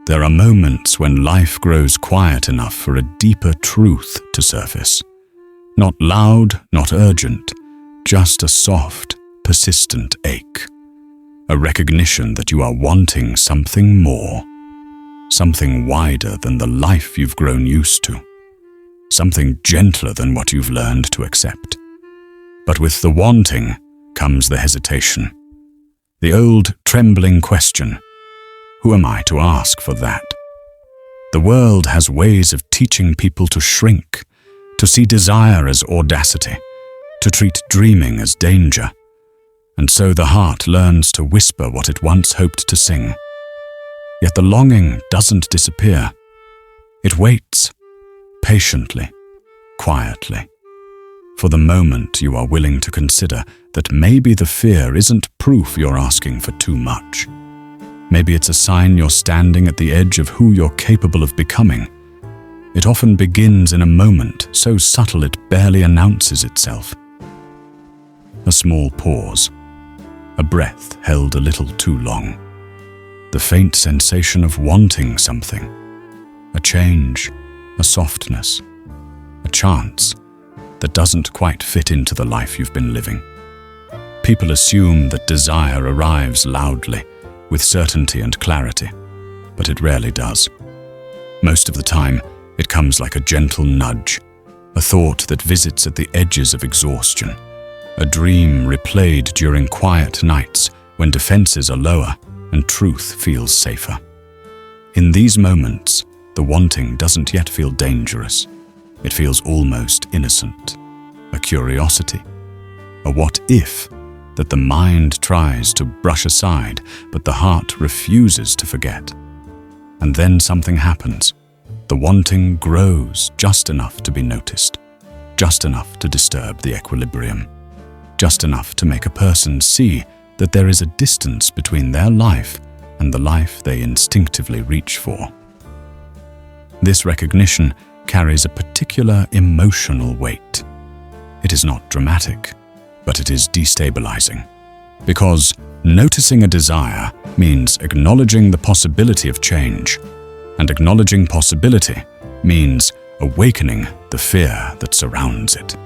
There are moments when life grows quiet enough for a deeper truth to surface. Not loud, not urgent, just a soft, persistent ache. A recognition that you are wanting something more. Something wider than the life you've grown used to. Something gentler than what you've learned to accept. But with the wanting comes the hesitation. The old, trembling question, who am I to ask for that? The world has ways of teaching people to shrink, to see desire as audacity, to treat dreaming as danger. And so the heart learns to whisper what it once hoped to sing. Yet the longing doesn't disappear. It waits, patiently, quietly, for the moment you are willing to consider that maybe the fear isn't proof you're asking for too much. Maybe it's a sign you're standing at the edge of who you're capable of becoming. It often begins in a moment so subtle it barely announces itself. A small pause, a breath held a little too long, the faint sensation of wanting something, a change, a softness, a chance that doesn't quite fit into the life you've been living. People assume that desire arrives loudly, with certainty and clarity, but it rarely does. Most of the time, it comes like a gentle nudge, a thought that visits at the edges of exhaustion, a dream replayed during quiet nights when defenses are lower and truth feels safer. In these moments, the wanting doesn't yet feel dangerous. It feels almost innocent, a curiosity, a what-if that the mind tries to brush aside, but the heart refuses to forget. And then something happens. The wanting grows just enough to be noticed, just enough to disturb the equilibrium, just enough to make a person see that there is a distance between their life and the life they instinctively reach for. This recognition carries a particular emotional weight. It is not dramatic, but it is destabilizing. Because noticing a desire means acknowledging the possibility of change, and acknowledging possibility means awakening the fear that surrounds it.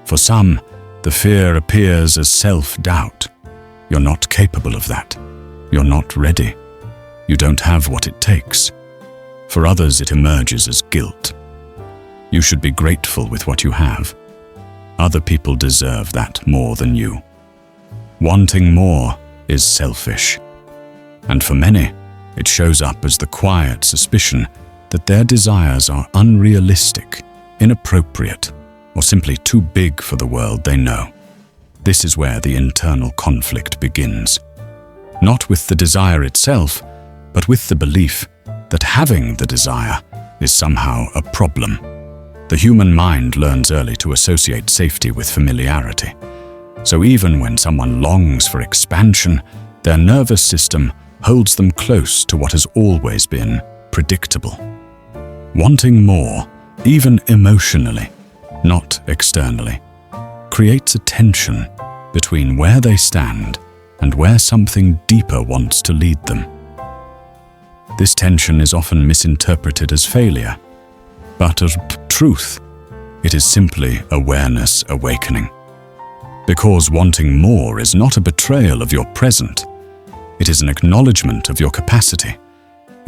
For some, the fear appears as self-doubt. You're not capable of that. You're not ready. You don't have what it takes. For others, it emerges as guilt. You should be grateful with what you have. Other people deserve that more than you. Wanting more is selfish. And for many, it shows up as the quiet suspicion that their desires are unrealistic, inappropriate, or simply too big for the world they know. This is where the internal conflict begins. Not with the desire itself, but with the belief that having the desire is somehow a problem. The human mind learns early to associate safety with familiarity. So even when someone longs for expansion, their nervous system holds them close to what has always been predictable. Wanting more, even emotionally, not externally, creates a tension between where they stand and where something deeper wants to lead them. This tension is often misinterpreted as failure, but as truth, it is simply awareness awakening. Because wanting more is not a betrayal of your present, it is an acknowledgement of your capacity.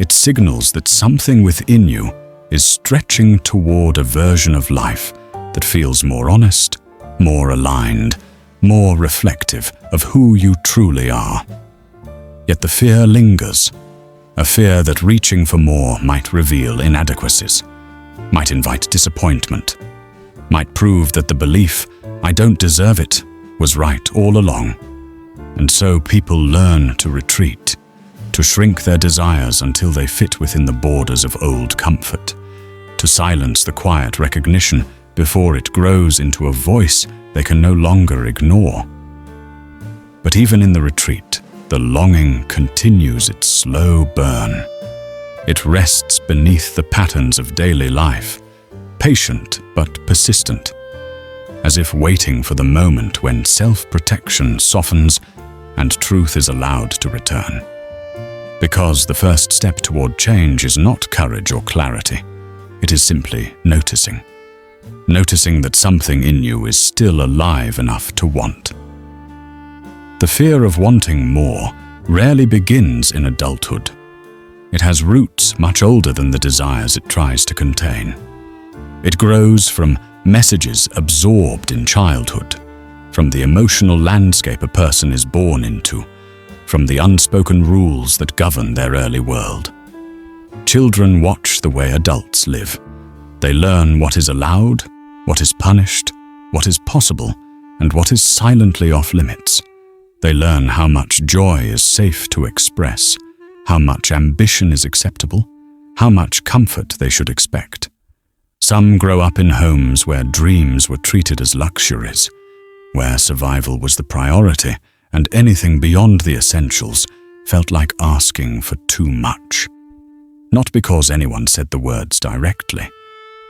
It signals that something within you is stretching toward a version of life that feels more honest, more aligned, more reflective of who you truly are. Yet the fear lingers, a fear that reaching for more might reveal inadequacies, might invite disappointment, might prove that the belief, "I don't deserve it," was right all along. And so people learn to retreat, to shrink their desires until they fit within the borders of old comfort, to silence the quiet recognition before it grows into a voice they can no longer ignore. But even in the retreat, the longing continues its slow burn. It rests beneath the patterns of daily life, patient but persistent, as if waiting for the moment when self-protection softens and truth is allowed to return. Because the first step toward change is not courage or clarity. It is simply noticing. Noticing that something in you is still alive enough to want. The fear of wanting more rarely begins in adulthood. It has roots much older than the desires it tries to contain. It grows from messages absorbed in childhood, from the emotional landscape a person is born into, from the unspoken rules that govern their early world. Children watch the way adults live. They learn what is allowed, what is punished, what is possible, and what is silently off limits. They learn how much joy is safe to express, how much ambition is acceptable, how much comfort they should expect. Some grow up in homes where dreams were treated as luxuries, where survival was the priority, and anything beyond the essentials felt like asking for too much. Not because anyone said the words directly,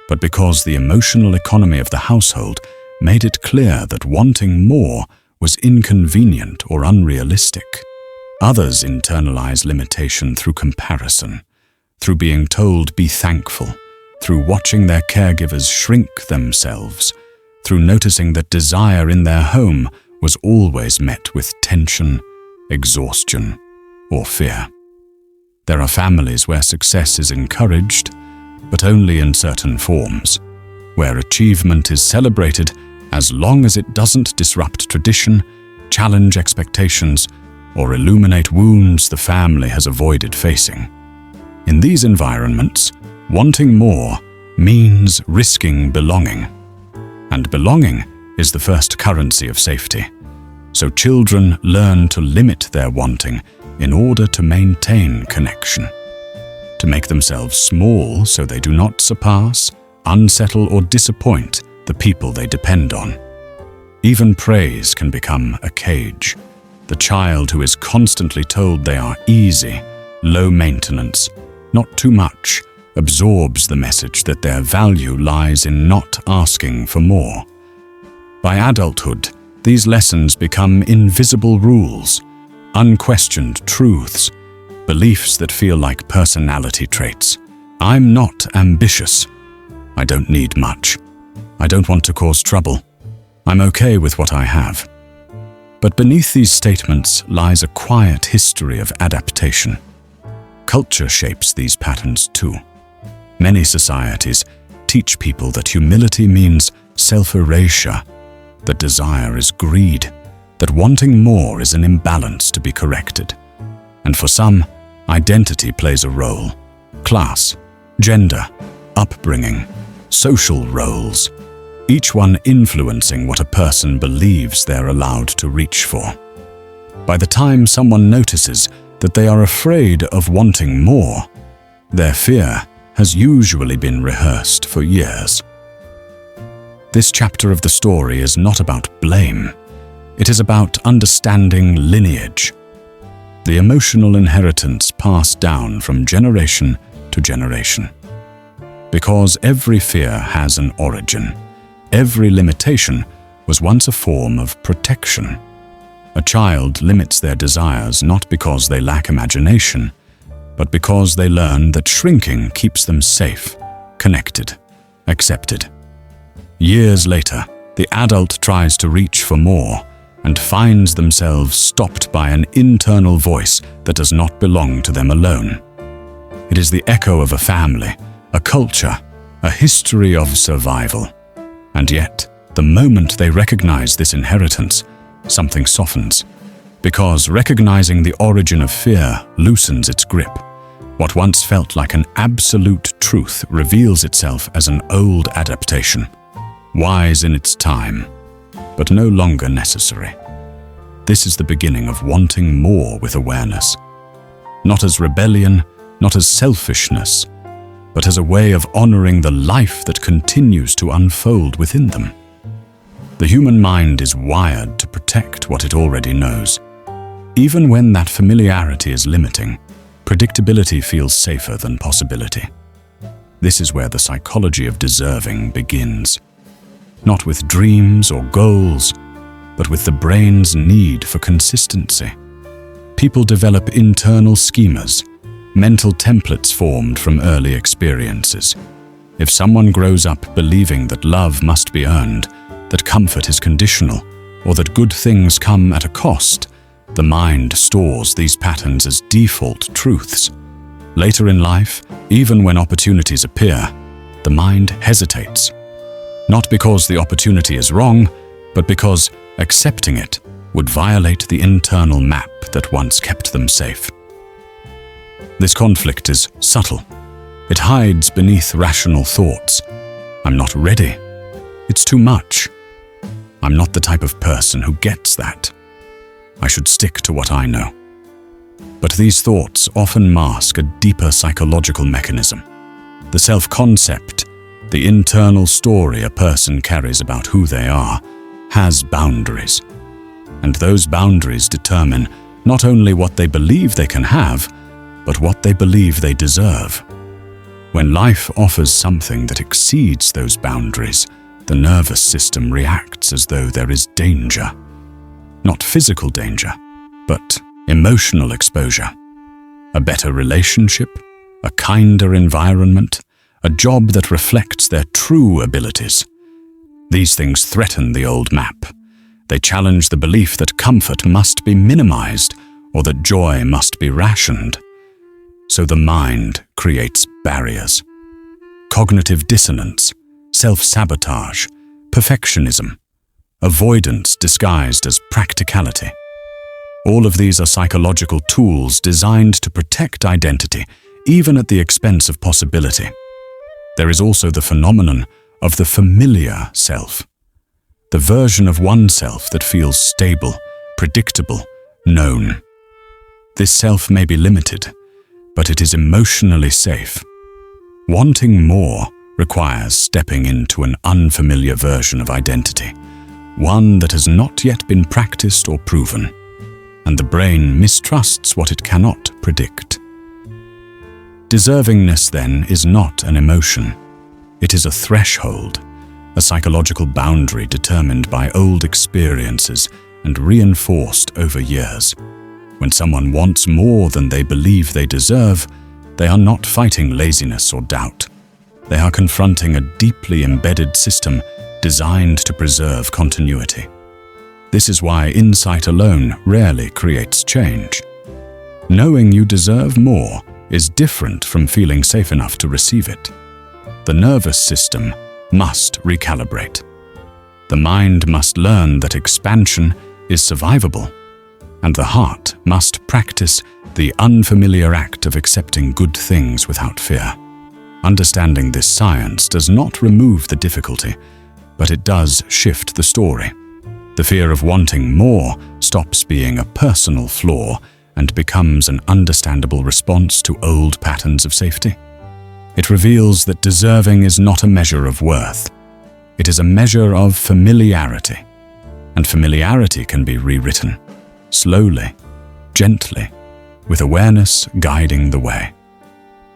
but because the emotional economy of the household made it clear that wanting more was inconvenient or unrealistic. Others internalize limitation through comparison, through being told be thankful, through watching their caregivers shrink themselves, through noticing that desire in their home was always met with tension, exhaustion, or fear. There are families where success is encouraged, but only in certain forms, where achievement is celebrated as long as it doesn't disrupt tradition, challenge expectations, or illuminate wounds the family has avoided facing. In these environments, wanting more means risking belonging. And belonging is the first currency of safety. So children learn to limit their wanting in order to maintain connection, to make themselves small so they do not surpass, unsettle, or disappoint the people they depend on. Even praise can become a cage. The child who is constantly told they are easy, low maintenance, not too much, absorbs the message that their value lies in not asking for more. By adulthood, these lessons become invisible rules, unquestioned truths, beliefs that feel like personality traits. I'm not ambitious. I don't need much. I don't want to cause trouble. I'm okay with what I have. But beneath these statements lies a quiet history of adaptation. Culture shapes these patterns too. Many societies teach people that humility means self-erasure, that desire is greed, that wanting more is an imbalance to be corrected. And for some, identity plays a role. Class, gender, upbringing, social roles, each one influencing what a person believes they're allowed to reach for. By the time someone notices that they are afraid of wanting more, their fear has usually been rehearsed for years. This chapter of the story is not about blame. It is about understanding lineage, the emotional inheritance passed down from generation to generation. Because every fear has an origin, every limitation was once a form of protection. A child limits their desires not because they lack imagination, but because they learn that shrinking keeps them safe, connected, accepted. Years later, the adult tries to reach for more and finds themselves stopped by an internal voice that does not belong to them alone. It is the echo of a family, a culture, a history of survival. And yet, the moment they recognize this inheritance, something softens. Because recognizing the origin of fear loosens its grip. What once felt like an absolute truth reveals itself as an old adaptation, wise in its time, but no longer necessary. This is the beginning of wanting more with awareness, not as rebellion, not as selfishness, but as a way of honoring the life that continues to unfold within them. The human mind is wired to protect what it already knows. Even when that familiarity is limiting, predictability feels safer than possibility. This is where the psychology of deserving begins. Not with dreams or goals, but with the brain's need for consistency. people develop internal schemas, mental templates formed from early experiences. If someone grows up believing that love must be earned, that comfort is conditional, or that good things come at a cost, the mind stores these patterns as default truths. Later in life, even when opportunities appear, the mind hesitates. Not because the opportunity is wrong, but because accepting it would violate the internal map that once kept them safe. This conflict is subtle. It hides beneath rational thoughts. I'm not ready. It's too much. I'm not the type of person who gets that. I should stick to what I know. But these thoughts often mask a deeper psychological mechanism. The self-concept, the internal story a person carries about who they are, has boundaries. And those boundaries determine not only what they believe they can have, but what they believe they deserve. When life offers something that exceeds those boundaries, the nervous system reacts as though there is danger. Not physical danger, but emotional exposure. A better relationship, a kinder environment, a job that reflects their true abilities. These things threaten the old map. They challenge the belief that comfort must be minimized or that joy must be rationed. So the mind creates barriers. Cognitive dissonance, self-sabotage, perfectionism, avoidance disguised as practicality. All of these are psychological tools designed to protect identity, even at the expense of possibility. There is also the phenomenon of the familiar self, the version of oneself that feels stable, predictable, known. This self may be limited, but it is emotionally safe. Wanting more requires stepping into an unfamiliar version of identity, one that has not yet been practiced or proven, and the brain mistrusts what it cannot predict. Deservingness, then, is not an emotion. It is a threshold, a psychological boundary determined by old experiences and reinforced over years. When someone wants more than they believe they deserve, they are not fighting laziness or doubt. They are confronting a deeply embedded system designed to preserve continuity. This is why insight alone rarely creates change. Knowing you deserve more is different from feeling safe enough to receive it. The nervous system must recalibrate. The mind must learn that expansion is survivable, and the heart must practice the unfamiliar act of accepting good things without fear. Understanding this science does not remove the difficulty, but it does shift the story. The fear of wanting more stops being a personal flaw and becomes an understandable response to old patterns of safety. It reveals that deserving is not a measure of worth. It is a measure of familiarity. And familiarity can be rewritten, slowly, gently, with awareness guiding the way.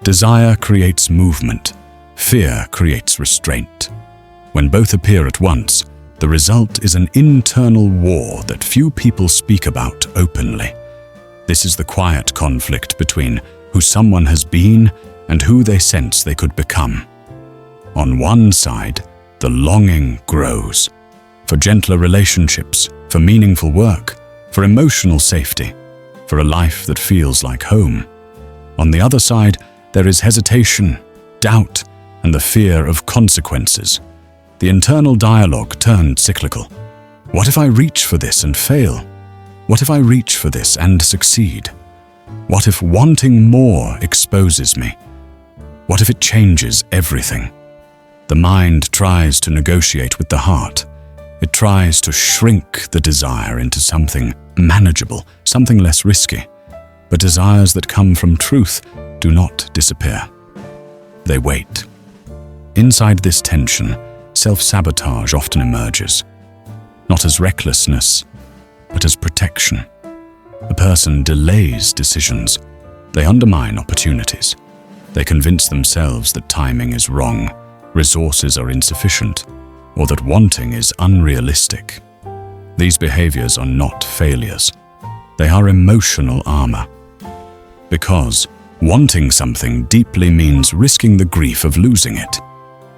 Desire creates movement. Fear creates restraint. When both appear at once, the result is an internal war that few people speak about openly. This is the quiet conflict between who someone has been and who they sense they could become. On one side, the longing grows for gentler relationships, for meaningful work, for emotional safety, for a life that feels like home. On the other side, there is hesitation, doubt, and the fear of consequences. The internal dialogue turned cyclical. What if I reach for this and fail? What if I reach for this and succeed? What if wanting more exposes me? What if it changes everything? The mind tries to negotiate with the heart. It tries to shrink the desire into something manageable, something less risky. But desires that come from truth do not disappear. They wait. Inside this tension, self-sabotage often emerges, not as recklessness, but as protection. A person delays decisions. They undermine opportunities. They convince themselves that timing is wrong, resources are insufficient, or that wanting is unrealistic. These behaviors are not failures. they are emotional armor. Because wanting something deeply means risking the grief of losing it.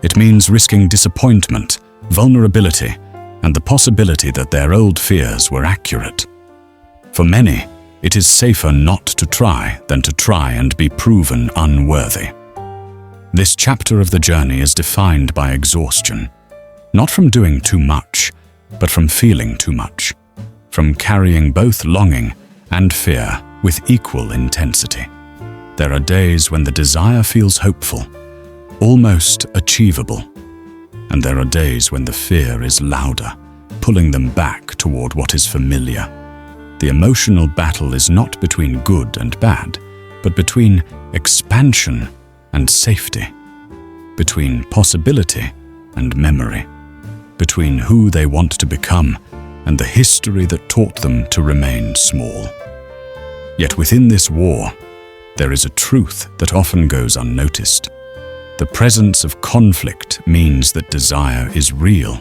It means risking disappointment, vulnerability, and the possibility that their old fears were accurate. For many, it is safer not to try than to try and be proven unworthy. This chapter of the journey is defined by exhaustion, not from doing too much, but from feeling too much, from carrying both longing and fear with equal intensity. There are days when the desire feels hopeful, almost achievable, and there are days when the fear is louder, pulling them back toward what is familiar. The emotional battle is not between good and bad, but between expansion and safety, between possibility and memory, between who they want to become and the history that taught them to remain small. Yet within this war, there is a truth that often goes unnoticed. The presence of conflict means that desire is real.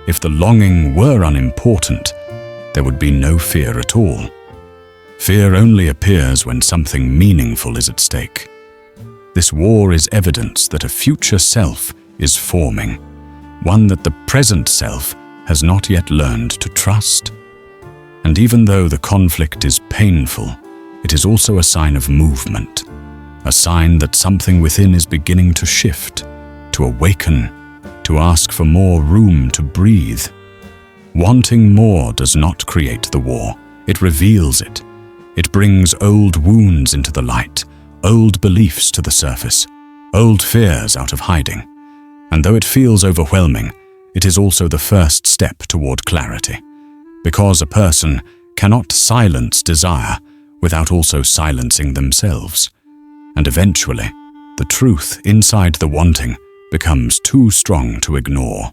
If the longing were unimportant, there would be no fear at all. Fear only appears when something meaningful is at stake. This war is evidence that a future self is forming, one that the present self has not yet learned to trust. And even though the conflict is painful, it is also a sign of movement, a sign that something within is beginning to shift, to awaken, to ask for more room to breathe. Wanting more does not create the war, it reveals it. It brings old wounds into the light, old beliefs to the surface, old fears out of hiding. And though it feels overwhelming, it is also the first step toward clarity, because a person cannot silence desire without also silencing themselves. And eventually, the truth inside the wanting becomes too strong to ignore.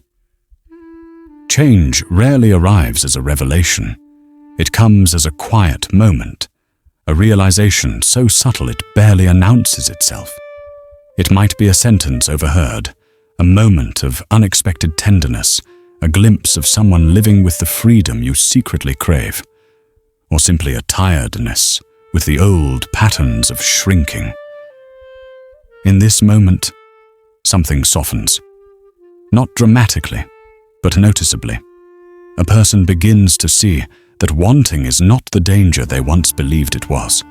Change rarely arrives as a revelation. It comes as a quiet moment, a realization so subtle it barely announces itself. It might be a sentence overheard, a moment of unexpected tenderness, a glimpse of someone living with the freedom you secretly crave, or simply a tiredness with the old patterns of shrinking. In this moment, something softens, not dramatically, but noticeably. A person begins to see that wanting is not the danger they once believed it was,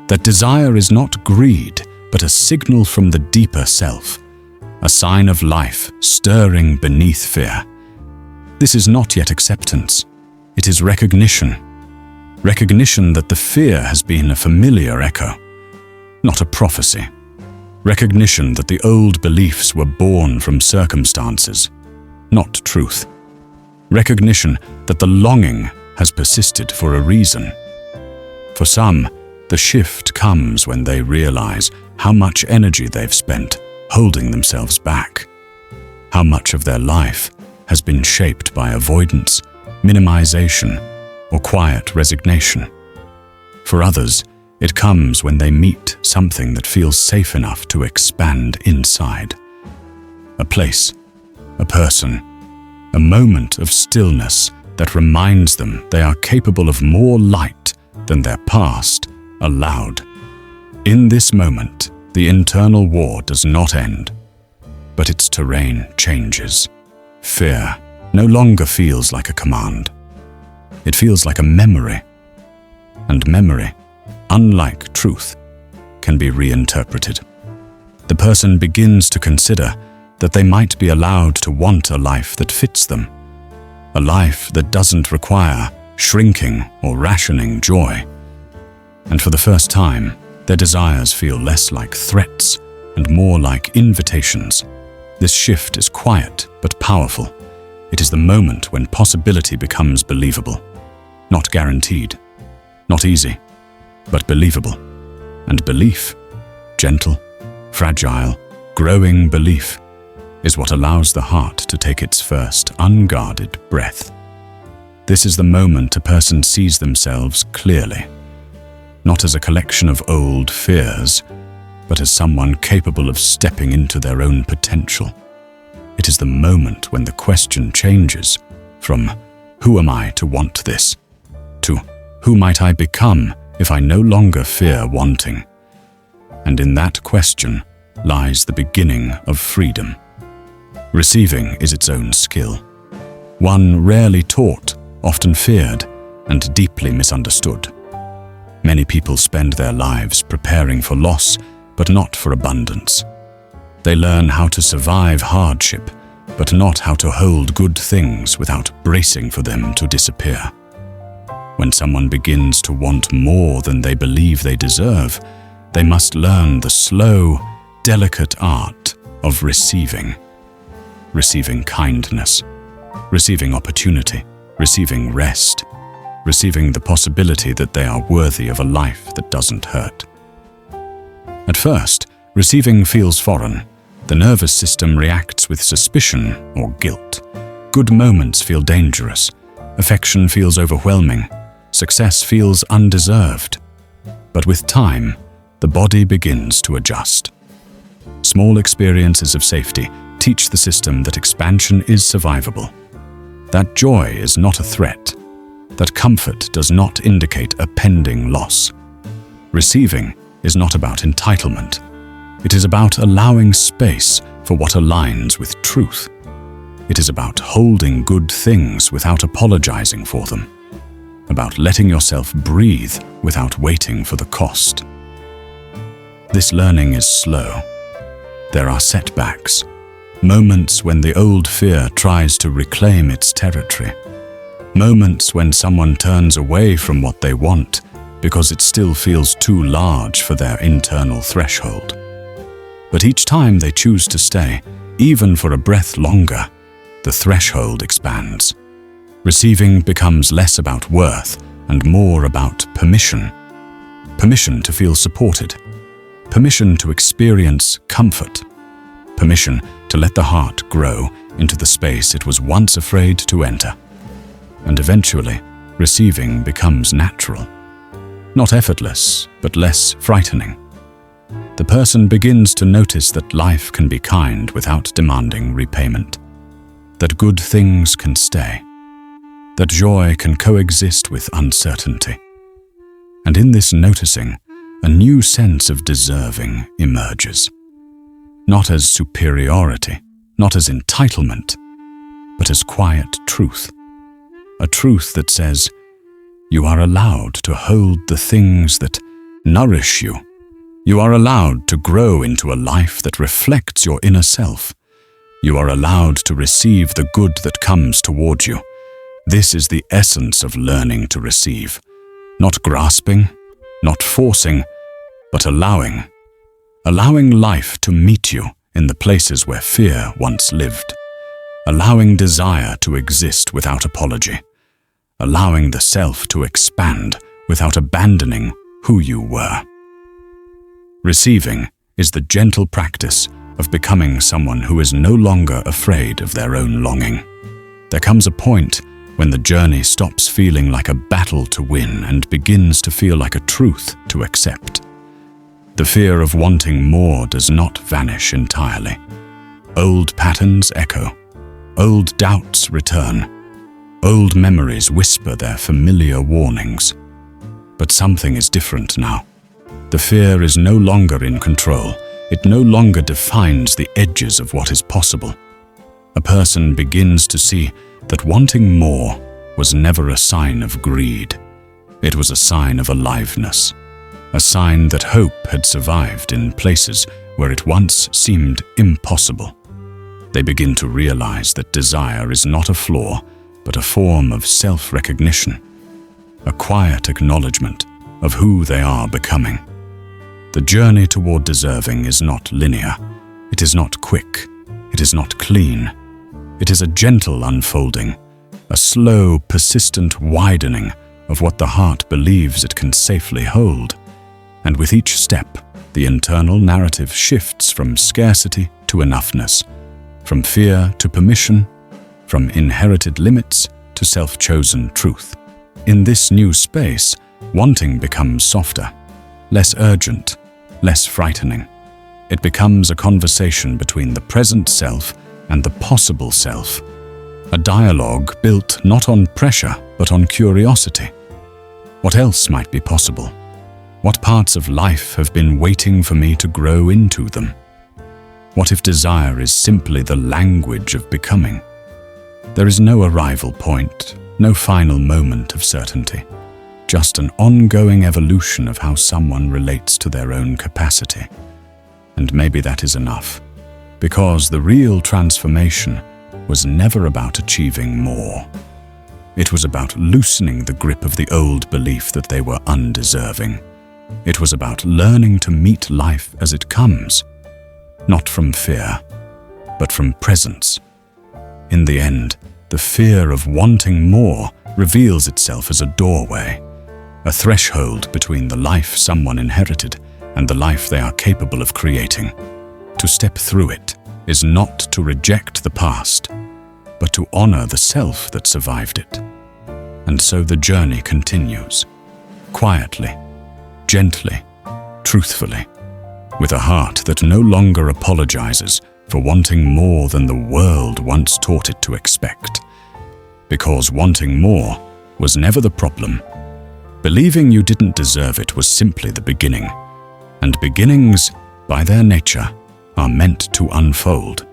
that desire is not greed, but a signal from the deeper self, a sign of life stirring beneath fear. This is not yet acceptance, it is recognition. Recognition that the fear has been a familiar echo, not a prophecy. Recognition that the old beliefs were born from circumstances, not truth. Recognition that the longing has persisted for a reason. For some, the shift comes when they realize how much energy they've spent holding themselves back, how much of their life has been shaped by avoidance, minimization, or quiet resignation. For others, it comes when they meet something that feels safe enough to expand inside. A place, a person, a moment of stillness that reminds them they are capable of more light than their past allowed. In this moment, the internal war does not end, but its terrain changes. Fear no longer feels like a command. It feels like a memory. And memory, unlike truth, can be reinterpreted. The person begins to consider that they might be allowed to want a life that fits them, a life that doesn't require shrinking or rationing joy. And for the first time, their desires feel less like threats and more like invitations. This shift is quiet but powerful. It is the moment when possibility becomes believable, not guaranteed, not easy, but believable. And belief, gentle, fragile, growing belief, is what allows the heart to take its first unguarded breath. This is the moment a person sees themselves clearly, not as a collection of old fears, but as someone capable of stepping into their own potential. It is the moment when the question changes from "Who am I to want this?" to Who might I become if I no longer fear wanting? And in that question lies the beginning of freedom. Receiving is its own skill, one rarely taught, often feared, and deeply misunderstood. Many people spend their lives preparing for loss, but not for abundance. They learn how to survive hardship, but not how to hold good things without bracing for them to disappear. When someone begins to want more than they believe they deserve, they must learn the slow, delicate art of receiving. Receiving kindness, receiving opportunity, receiving rest, receiving the possibility that they are worthy of a life that doesn't hurt. At first, receiving feels foreign. The nervous system reacts with suspicion or guilt. Good moments feel dangerous. Affection feels overwhelming. Success feels undeserved. But with time, the body begins to adjust. Small experiences of safety teach the system that expansion is survivable. That joy is not a threat. That comfort does not indicate a pending loss. Receiving is not about entitlement. It is about allowing space for what aligns with truth. It is about holding good things without apologizing for them. About letting yourself breathe without waiting for the cost. This learning is slow. There are setbacks, moments when the old fear tries to reclaim its territory. Moments when someone turns away from what they want because it still feels too large for their internal threshold. But each time they choose to stay, even for a breath longer, the threshold expands. Receiving becomes less about worth and more about permission. Permission to feel supported. Permission to experience comfort. Permission to let the heart grow into the space it was once afraid to enter. And eventually, receiving becomes natural. Not effortless, but less frightening. The person begins to notice that life can be kind without demanding repayment. That good things can stay. That joy can coexist with uncertainty. And in this noticing, a new sense of deserving emerges. Not as superiority, not as entitlement, but as quiet truth. A truth that says, you are allowed to hold the things that nourish you. You are allowed to grow into a life that reflects your inner self. You are allowed to receive the good that comes toward you. This is the essence of learning to receive. Not grasping, not forcing, but allowing. Allowing life to meet you in the places where fear once lived. Allowing desire to exist without apology. Allowing the self to expand without abandoning who you were. Receiving is the gentle practice of becoming someone who is no longer afraid of their own longing. There comes a point when the journey stops feeling like a battle to win and begins to feel like a truth to accept. The fear of wanting more does not vanish entirely. Old patterns echo. Old doubts return. Old memories whisper their familiar warnings. But something is different now. The fear is no longer in control. It no longer defines the edges of what is possible. A person begins to see that wanting more was never a sign of greed. It was a sign of aliveness, a sign that hope had survived in places where it once seemed impossible. They begin to realize that desire is not a flaw, but a form of self-recognition, a quiet acknowledgement of who they are becoming. The journey toward deserving is not linear. It is not quick. It is not clean. It is a gentle unfolding, a slow, persistent widening of what the heart believes it can safely hold. And with each step, the internal narrative shifts from scarcity to enoughness, from fear to permission, from inherited limits to self-chosen truth. In this new space, wanting becomes softer, less urgent, less frightening. It becomes a conversation between the present self and the possible self, a dialogue built not on pressure but on curiosity. What else might be possible? What parts of life have been waiting for me to grow into them? What if desire is simply the language of becoming? There is no arrival point, no final moment of certainty, just an ongoing evolution of how someone relates to their own capacity. And maybe that is enough, because the real transformation was never about achieving more. It was about loosening the grip of the old belief that they were undeserving. It was about learning to meet life as it comes, not from fear, but from presence. In the end, the fear of wanting more reveals itself as a doorway, a threshold between the life someone inherited and the life they are capable of creating. To step through it is not to reject the past, but to honor the self that survived it. And so the journey continues, quietly, gently, truthfully, with a heart that no longer apologizes for wanting more than the world once taught it to expect. Because wanting more was never the problem. Believing you didn't deserve it was simply the beginning. And beginnings, by their nature, are meant to unfold.